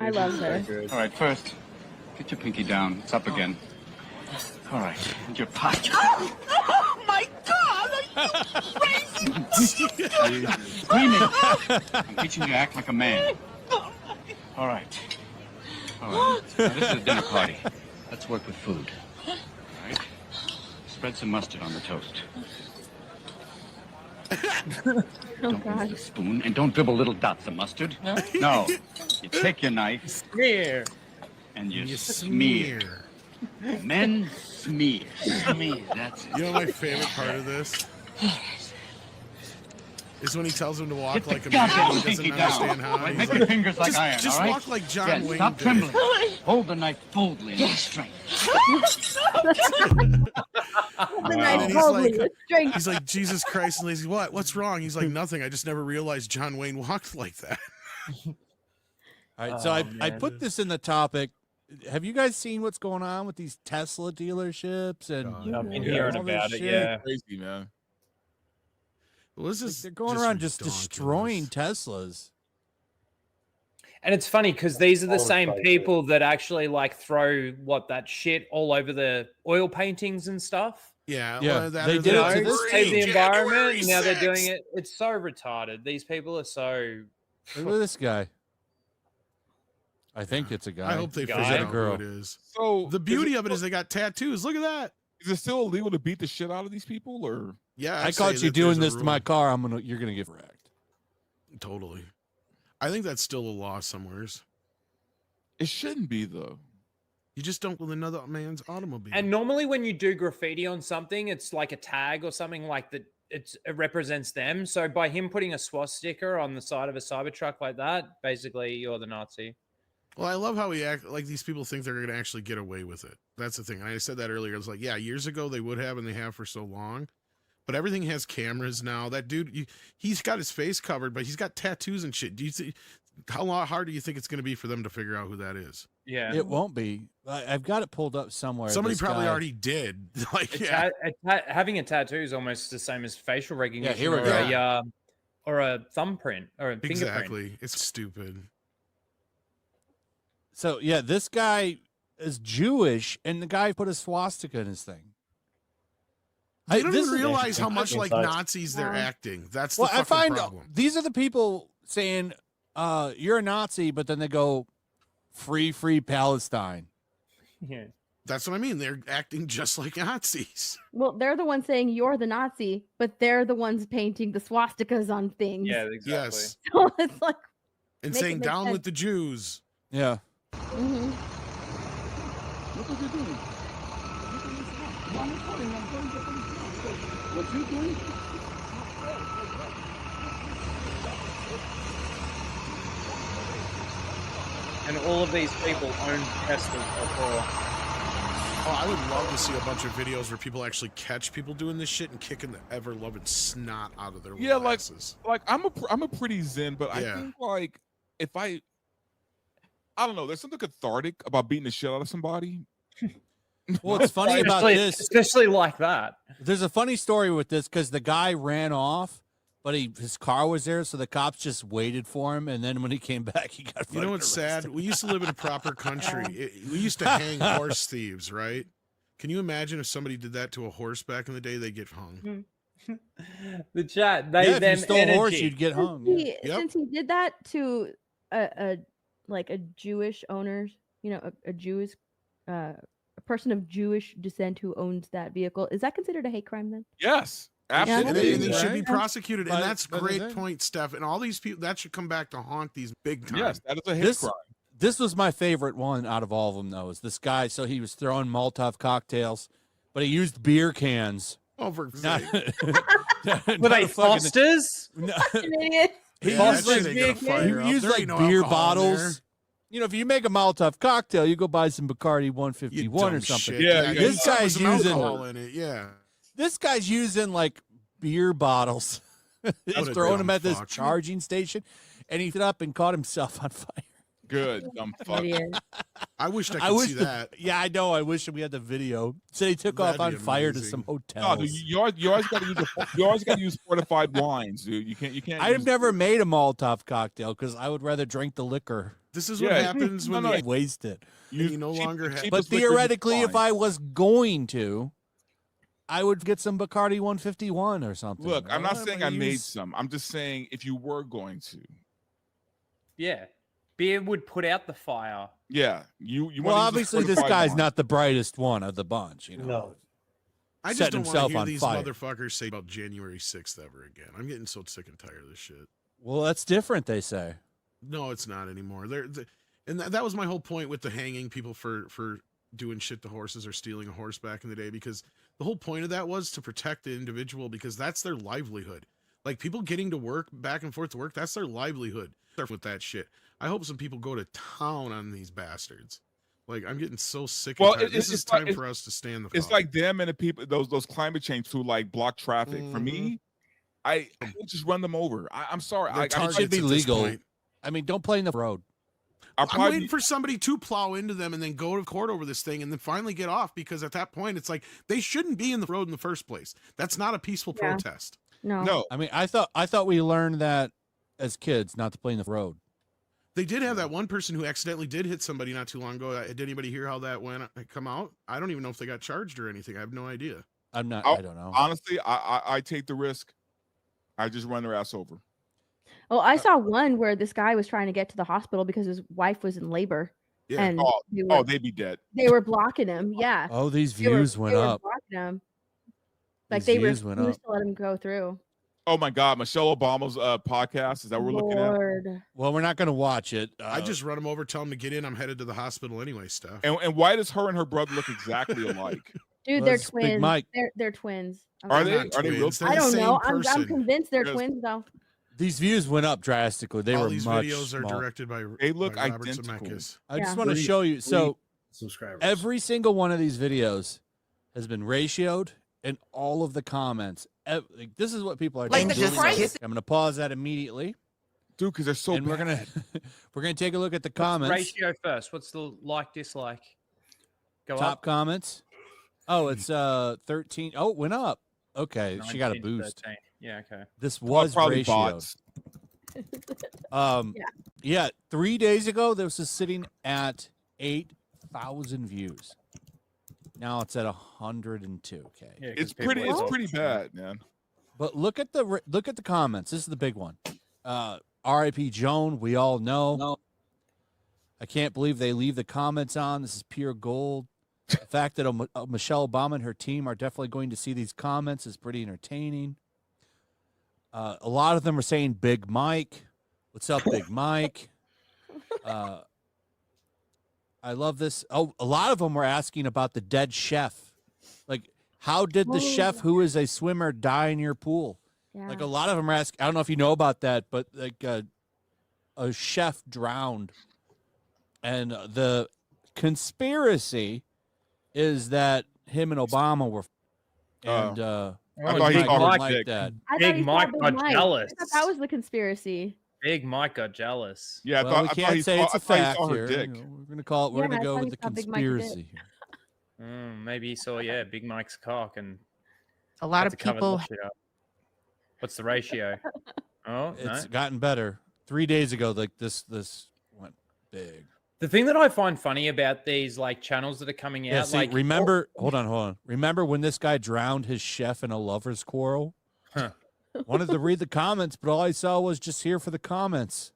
I love her. All right, first, get your pinky down. It's up again. All right, and your pot. Oh my God! Are you crazy? Screaming. I'm teaching you to act like a man. All right. All right. Now, this is a dinner party. Let's work with food. All right. Spread some mustard on the toast. Don't use the spoon, and don't dribble little dots of mustard. No. You take your knife. Smear. And you smear. Men smear. Smear. That's it. You know my favorite part of this? Is when he tells him to walk like a man who doesn't understand how. Right, make your fingers like iron, just all right? walk like John Wayne Stop did. trembling. Hold the knife boldly and straight. He's like, Jesus Christ, and he's like, what's wrong? He's like, nothing. I just never realized John Wayne walked like that. All right, so I put this in the topic. Have you guys seen what's going on with these Tesla dealerships? And I've been hearing about it. Yeah, crazy, man. Well, this is they're going around just destroying Teslas. and it's funny because these are the same people that actually like throw that shit all over the oil paintings and stuff. Yeah, Yeah, well, they did it to To this save the environment. And now they're 6th. doing it. It's so retarded. These people are so. Look at this guy. I think it's a guy. I hope they Guy? figure out Girl. who it is. So The beauty of it is they got tattoos. Look at that. is it still illegal to beat the shit out of these people, or Yeah, I I'd say caught you that doing there's this a to my rule. car. You're gonna get wrecked. Totally. I think that's still a law somewheres. it shouldn't be though? You just don't with another man's automobile. And normally, when you do graffiti on something, it's like a tag or something like that. It represents them. So by him putting a swastika on the side of a Cybertruck like that, basically you're the Nazi. Well, I love how he act like these people think they're going to actually get away with it. That's the thing. And I said that earlier. I was like, yeah, years ago they would have, and they have for so long. But everything has cameras now. That dude, he's got his face covered, but he's got tattoos and shit. Do you think how hard do you think it's going to be for them to figure out who that is? Yeah, It won't be. I've got it pulled up somewhere. Somebody This probably guy- already did. Like, having a tattoo is almost the same as facial recognition. here we or go. or a thumbprint or a fingerprint. exactly. It's stupid. So yeah, this guy is Jewish, and the guy put a swastika in his thing. I don't this even is- realize how much like Inside. Nazis they're acting. That's Well, the I fucking find problem. these are the people saying, "You're a Nazi," but then they go, "Free Palestine." Yeah. That's what I mean. They're acting just like Nazis. Well, they're the ones saying you're the Nazi, but they're the ones painting the swastikas on things. Yeah, exactly. Yes. So it's like, And Make it saying make down sense. with the Jews. Yeah. mhm. Look what you're doing. What you doing? And all of these people own Teslas before. Oh, I would love to see a bunch of videos where people actually catch people doing this shit and kicking the ever-loving snot out of their Yeah, little like- asses. Like I'm a pretty zen, but Yeah. I think like if I don't know, there's something cathartic about beating the shit out of somebody. Well, it's funny about this. Especially like that. There's a funny story with this because the guy ran off, but his car was there, so the cops just waited for him, and then when he came back, he got. You know what's sad? We used to live in a proper country. We used to hang horse thieves, right? Can you imagine if somebody did that to a horse back in the day? They'd get hung. The chat, they Yeah, if them you stole a horse, energy. you'd get hung. Yeah. Since he did that to a Jewish owner, a Jewish a person of Jewish descent who owns that vehicle, is that considered a hate crime then? Yes, And absolutely. they should be Right? prosecuted. And But- that's but great then- point, Steph. And all these people, that should come back to haunt these big time. Yes, that is a hate This- crime. This was my favorite one out of all of them, though. Is this guy? So he was throwing Molotov cocktails, but he used beer cans. Oh, for Not, sake. Were they Fosters? No, An idiot. he Yeah, used that like, shit ain't gonna fire up. he used There like ain't no beer alcohol in there. bottles. You know, if you make a Molotov cocktail, you go buy some Bacardi You 151 or dumb something. shit. Yeah, you this need something guy's with some using- alcohol in it. Yeah. This guy's using like beer bottles. He's What a throwing dumb them at this fuck. charging station, and he lit up and caught himself on fire. Good, dumb fuck. Idiot. I wished I I could wish see the- that. Yeah, I know. I wish we had the video. So he took off That'd on be fire to amazing. some No, hotels. dude, you always got to use you always got to use fortified wines, dude. You can't. I've use- never made a Molotov cocktail because I would rather drink the liquor. This is what Yeah, happens when no, you, Waste it. you no longer have. But cheapest liquor you can theoretically, if find. I was going to, I would get some Bacardi 151 or something. Look, I'm not Or saying I made use- some. I'm just saying if you were going to. Yeah. Beer would put out the fire. Yeah, you Well, wanna use a obviously, this certified guy's wine. not the brightest one of the bunch. You know. No. I just setting don't want to himself hear on these fire. motherfuckers say about January 6th ever again. I'm getting so sick and tired of this shit. Well, that's different. They say. No, it's not anymore. And that was my whole point with the hanging people for doing shit to horses or stealing a horse back in the day, because the whole point of that was to protect the individual, because that's their livelihood. Like, people getting to work, back and forth to work, that's their livelihood with that shit. I hope some people go to town on these bastards. Like, I'm getting so sick and tired. This is time for us to stand the fuck. It's like them and the people, those climate change who like block traffic. For me, I would just run them over. I'm sorry. They're It targets should be at this legal. point. I mean, don't play in the road. I'm waiting for somebody to plow into them and then go to court over this thing and then finally get off, because at that point it's like they shouldn't be in the road in the first place. That's not a peaceful protest. No. I mean, I thought we learned that as kids not to play in the road. They did have that one person who accidentally did hit somebody not too long ago. Did anybody hear how that went? Come out? I don't even know if they got charged or anything. I have no idea. I don't know. Honestly, I take the risk. I just run their ass over. Oh, I saw one where this guy was trying to get to the hospital because his wife was in labor. Yeah. And They'd be dead. they were blocking him. Yeah. Oh, these They were- views went they were up. blocking him. Like, These they views went refused up. to let him go through. Oh my God, Michelle Obama's podcast. Is that what we're looking at? Lord. Well, we're not going to watch it. I just run them over, tell them to get in. I'm headed to the hospital anyway, Steph. And why does her and her brother look exactly alike? Dude, Well, they're it's Big twins. Mike. They're twins. Are they? Not Are they real? twins. They're I the don't same know. I'm person. convinced they're Yes. twins though. These views went up drastically. They All were these much videos are smaller. directed by They look by Robert identical. Zemeckis. I just Yeah. want to show you. So Subscribers. every single one of these videos has been ratioed, and all of the comments. Like, this is what people are Like doing. the price- I'm going to pause that immediately, Dude, because they're so and we're bad. gonna take a look at the comments. Ratio first. What's the like dislike? Go Top up. comments. Oh, it's 13. Oh, it went up. Okay, she got a 19, boost. 13. Yeah. Okay. This was probably ratioed. bots. Yeah. 3 days ago, this was sitting at 8,000 views. Now it's at 102K. Yeah, 'cause It's people pretty. are It's so- pretty bad, man. But look at the comments. This is the big one. R.I.P. Joan. We all know. I can't believe they leave the comments on. This is pure gold. The fact that Michelle Obama and her team are definitely going to see these comments is pretty entertaining. A lot of them are saying Big Mike. What's up, Big Mike? I love this. Oh, a lot of them were asking about the dead chef. Like, how did the chef, who is a swimmer, die in your pool? Yeah. Like, a lot of them are asking. I don't know if you know about that, but like a chef drowned, and the conspiracy is that him and Obama were, and I thought he Mike saw her didn't like dick. that. I thought Big he saw Mike Big got Mike. jealous. I thought that was the conspiracy. Big Mike got jealous. Yeah, I Well, thought, we I thought can't he say saw, it's a I thought he fact saw her here. dick. You know, we're gonna call it. We're Yeah, gonna I go thought with the he saw Big Mike's dick. conspiracy here. Maybe he saw, Big Mike's cock and A lot had of to cover people that shit up. What's the ratio? Oh, It's no. gotten better. 3 days ago, like this went big. The thing that I find funny about these like channels that are coming Yeah, out, see, like remember, hold on. Remember when this guy drowned his chef in a lover's quarrel? Huh. Wanted to read the comments, but all I saw was just here for the comments.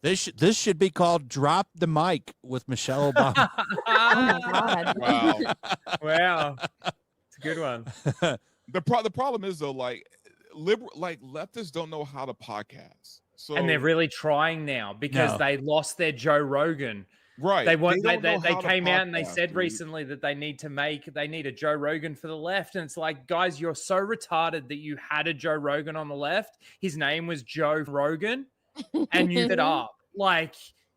This should be called "Drop the Mic" with Michelle Obama. Oh my god. Wow. wow, it's a good one. The problem is though, like leftists don't know how to podcast. So And they're really trying now because No. they lost their Joe Rogan. right. They want don't know they how to came out and they podcast, said dude. recently that they need a Joe Rogan for the left. And it's like, guys, you're so retarded that you had a Joe Rogan on the left. His name was Joe Rogan, and you it up. Like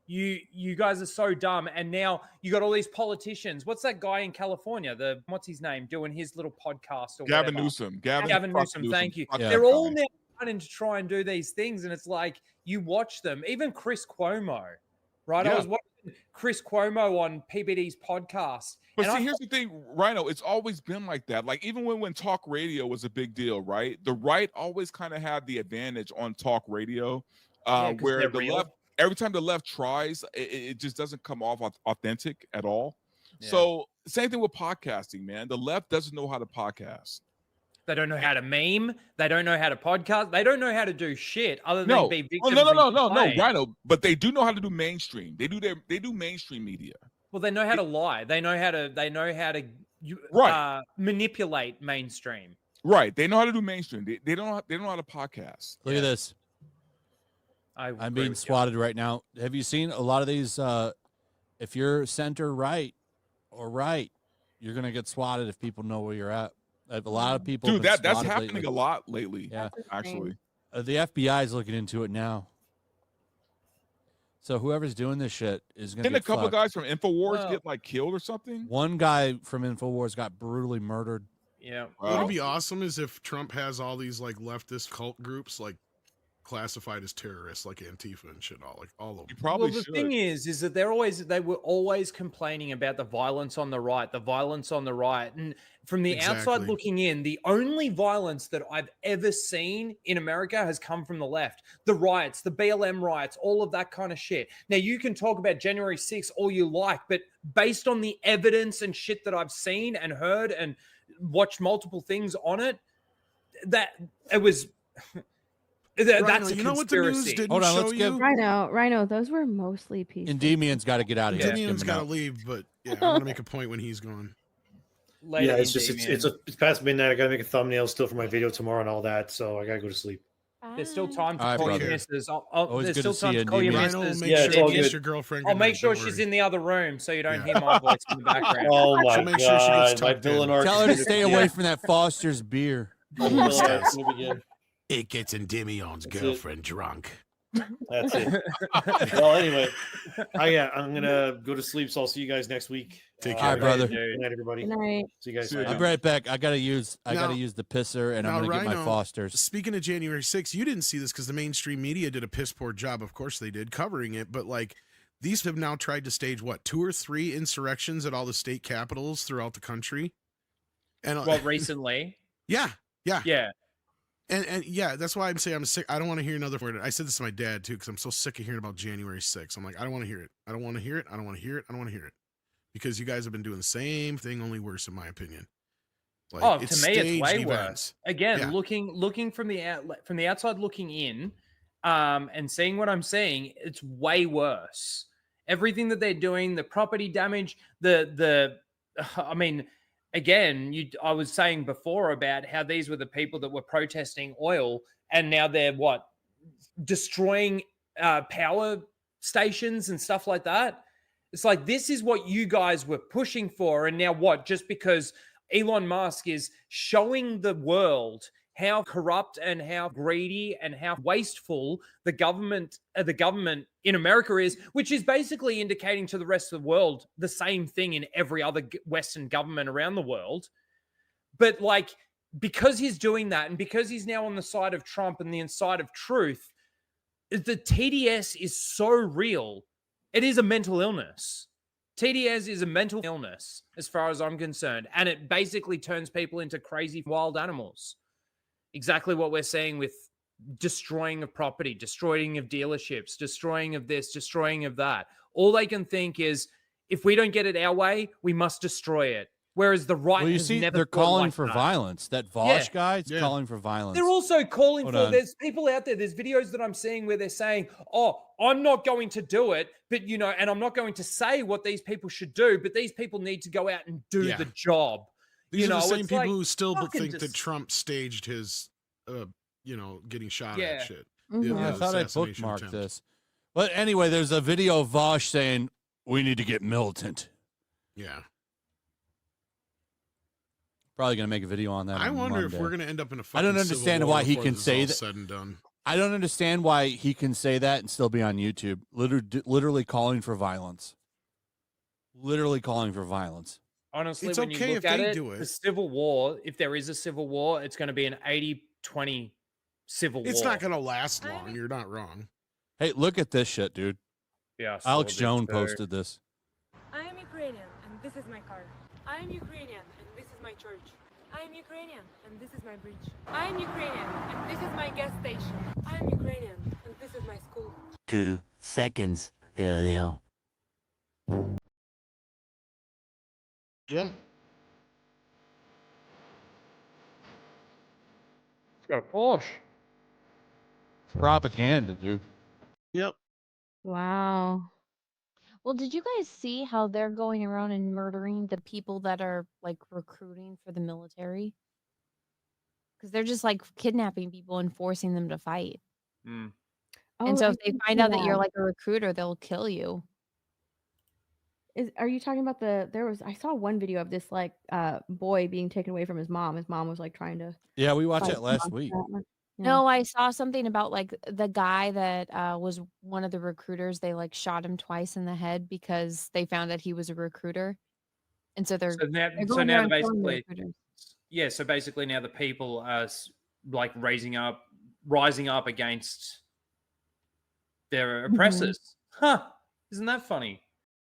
you guys are so dumb. And now you got all these politicians. What's that guy in California? What's his name doing his little podcast or Gavin whatever? Newsom. Gavin Newsom, thank you. Fuck Yeah. that They're all guy. now starting to try and do these things, and it's like you watch them. Even Chris Cuomo, right? I Yeah. was watching Chris Cuomo on PBD's podcast. But and see, I here's the thing, Rhino. It's always been like that. Like even when talk radio was a big deal, right? The right always kind of had the advantage on talk radio, Yeah, 'cause where they're the real. left every time the left tries, it just doesn't come off authentic at all. Yeah. So same thing with podcasting, man. The left doesn't know how to podcast. They don't know how to meme. They don't know how to podcast. They don't know how to do shit other than No, be oh, victims. no, and complain. Rhino. But they do know how to do mainstream. They do mainstream media. Well, they know how to lie. They know how to Right. Manipulate mainstream. Right. They know how to do mainstream. They don't know how to podcast. Look at this. I'm being swatted right now. Have you seen a lot of these? If you're center right or right, you're gonna get swatted if people know where you're at. A lot of people. Dude, have been that's swatted happening lately. a lot lately. Yeah, actually. The FBI is looking into it now. So whoever's doing this shit is gonna. Didn't a get couple fucked. guys from InfoWars get like killed or something? One guy from InfoWars got brutally murdered. Yeah. What would be awesome is if Trump has all these like leftist cult groups like classified as terrorists, like Antifa and shit, all of them. He probably Well, the should. thing is that they were always complaining about the violence on the right, and from the outside Exactly. looking in, the only violence that I've ever seen in America has come from the left. The riots, the BLM riots, all of that kind of shit. Now you can talk about January 6th all you like, but based on the evidence and shit that I've seen and heard and watched multiple things on it, that it was. That's a you know what the news conspiracy. didn't Hold on, show let's you? give- Rhino, those were mostly peaceful. Endemian's got to get out of here. Demian's Give him got to out. leave, but yeah, I want to make a point when he's gone. Later, Yeah, it's just Damien. it's past midnight. I gotta make a thumbnail still for my video tomorrow and all that, so I gotta go to sleep. There's still time to All right, call your brother. missus. Always There's good still to see time you, to call your Damien. Rhino will missus. make Yeah, sure it's you all kiss good. your girlfriend. I'll goodnight, make sure don't she's worry. in the other room so you don't Yeah. hear my voice in the background. Oh my She'll make sure she gets god, my tucked in. Bill and Ark. Tell her to stay away from that Foster's beer. It gets Endemion's That's it. girlfriend drunk. That's it. Well, anyway, I'm gonna go to sleep. So I'll see you guys next week. Take All care, right, brother. Good night, everybody. Good night. See you guys. See you. Bye. I'll be right back. I gotta use Now- the pisser, and I'm now, gonna get my Rhino, Foster's. Speaking of January 6th, you didn't see this because the mainstream media did a piss poor job. Of course they did, covering it. But like, these have now tried to stage what, 2 or 3 insurrections at all the state capitals throughout the country. And Well, recently, yeah. yeah. And yeah, that's why I'm saying I'm sick. I don't want to hear another word. I said this to my dad too, because I'm so sick of hearing about January 6th. I'm like, I don't want to hear it. I don't want to hear it. I don't want to hear it. I don't want to hear it. Because you guys have been doing the same thing, only worse, in my opinion. Like, Oh, to me, it's staged way events. worse. Again, Yeah. looking from the outside looking in, and seeing what I'm seeing, it's way worse. Everything that they're doing, the property damage, I mean, again, I was saying before about how these were the people that were protesting oil, and now they're destroying power stations and stuff like that. It's like, this is what you guys were pushing for, and now what? Just because Elon Musk is showing the world how corrupt and how greedy and how wasteful the government in America is, which is basically indicating to the rest of the world the same thing in every other Western government around the world. But like, because he's doing that, and because he's now on the side of Trump and the side of truth, the TDS is so real. It is a mental illness. TDS is a mental illness as far as I'm concerned. And it basically turns people into crazy wild animals. Exactly what we're seeing with destroying of property, destroying of dealerships, destroying of this, destroying of that. All they can think is, if we don't get it our way, we must destroy it. Whereas the right, Well, you has see, never they're thought calling like for that. violence. That Vosh Yeah. guy is Yeah. calling for violence. They're also calling Hold for, on. there's people out there, there's videos that I'm seeing where they're saying, oh, I'm not going to do it, but and I'm not going to say what these people should do, but these people need to go out and do Yeah. the job. These are the same it's people like, who still fucking think that just- Trump staged his, getting shot Yeah. at shit. Mhm. Yeah, I the thought I assassination bookmarked attempt. this. But anyway, there's a video of Vosh saying, we need to get militant. Yeah. Probably going to make a video on that. I on wonder if Monday. we're going to end up in a I don't fucking civil understand war why he before can this is say all that- said and done. I don't understand why he can say that and still be on YouTube. Literally calling for violence. Literally calling for violence. Honestly, It's when okay you if look at they it, do it. the civil war, if there is a civil war, it's going to be an 80-20 civil war. It's not going to last long. You're not wrong. Hey, look at this shit, dude. Yeah, I saw Alex this Jones too. posted this. I am Ukrainian, and this is my car. I am Ukrainian, and this is my church. I am Ukrainian, and this is my bridge. I am Ukrainian, and this is my gas station. I am Ukrainian, and this is my school. 2 seconds earlier. Jim? It's got a Porsche. Propaganda, dude. Yep. Wow. Well, did you guys see how they're going around and murdering the people that are like recruiting for the military? Because they're just like kidnapping people and forcing them to fight. Mm. And Oh, so I if they did find see out that you're that. like a recruiter, they'll kill you. Are you talking about I saw one video of this like boy being taken away from his mom. His mom was like trying to Yeah, we watched fight that last against week. that. Yeah. No, I saw something about like the guy that was one of the recruiters. They like shot him twice in the head because they found that he was a recruiter. And so they're So now, they're so going now around they're killing the basically, recruiters. yeah. So basically now the people are like rising up against their oppressors. Huh? Isn't that funny?